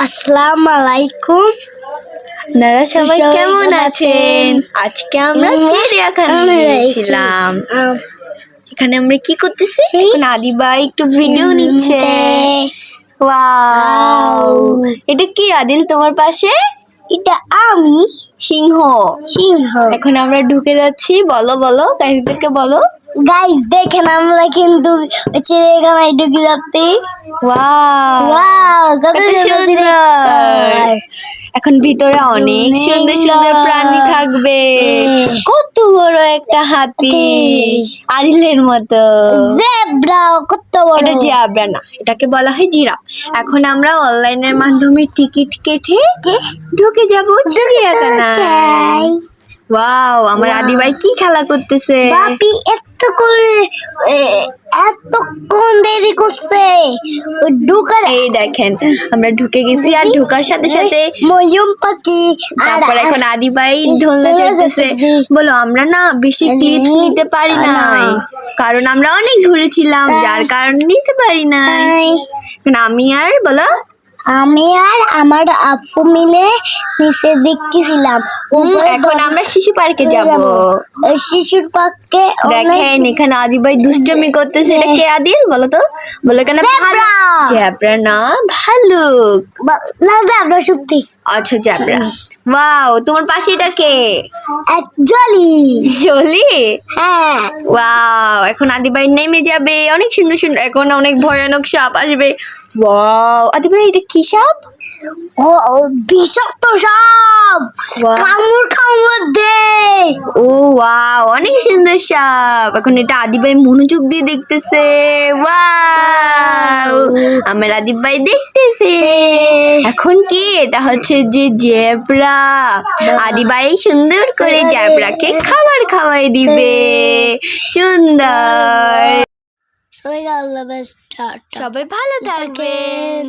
আসসালামু আলাইকুম। আপনারা সবাই কেমন আছেন? আজকে আমরা চিড়িয়াখানায় গিয়েছিলাম। এখানে আমরা কি করতেছি? এখন আদি ভাই একটু ভিডিও নিচ্ছে। ওয়াও, এটা কি আদিল তোমার পাশে? এটা আমি সিংহ। এখন আমরা ঢুকে যাচ্ছি। বলো বলো গাইসদেরকে বলো। গাইস দেখেন আমরা কিন্তু চিড়িয়াখানায় ঢুকে যাচ্ছি। ওয়াও, কত সুন্দর। এখন ভিতরে অনেক সুন্দর সুন্দর প্রাণী থাকবে। কত বড় একটা হাতি, আদিলের মতো। জেব্রা কত বড়। এটা জেব্রা না, এটাকে বলা হয় জিরাফ। এখন আমরা অনলাইনের মাধ্যমে টিকিট কেটে ঢুকে যাব চিড়িয়াখানায়। ওয়াও, আমার আদি ভাই কি খেলা করতেছে? বাপি এতক্ষণ দেরি করছে ঢুকার। এই দেখেন আমরা ঢুকে গেছি, আর ঢোকার সাথে সাথে ময়ূর পাখি। তারপর এখন আদি ভাই দোলনা চড়তেছে। বলো, আমরা না বেশি ক্লিপস নিতে পারি নাই, কারণ আমরা অনেক ঘুরেছিলাম, যার কারণে নিতে পারি নাই। আমি আর বলো আমি আর আমার আপু মিলে নিচে দেখতেছিলাম। এখন আমরা শিশু পার্কে যাব। শিশুর পার্কে দেখেন এখানে আদি ভাই দুষ্টুমি করতেছে। এটা কে আদিল বলো তো? বলো কেন? জেব্রা না, ভালুক। না জেব্রা সত্যি। আচ্ছা জেব্রা। ওয়াও, তোমার পাশে এটা কে? এক জলি। জলি? হ্যাঁ। ওয়াও, এখন আদি ভাই নেমে যাবে। অনেক সুন্দর সুন্দর, এখন অনেক ভয়ানক সাপ আসবে। ওয়াও, আদি ভাই এটা কি সাপ? ও বিষাক্ত সাপ, কামড় দে। ও ওয়াও, অনেক সুন্দর সাপ। এখন এটা আদি ভাই মনোযোগ দিয়ে দেখতেছে। ওয়াও, আমার আদি ভাই দেখতেছে। এখন কি এটা হচ্ছে যে জেব্রা। আদি ভাই সুন্দর করে জেব্রাকে খাবার খাওয়াই দিবে। সুন্দর। সবাই আল্লাহ বেস্ট। সবাই ভালো থাকবেন।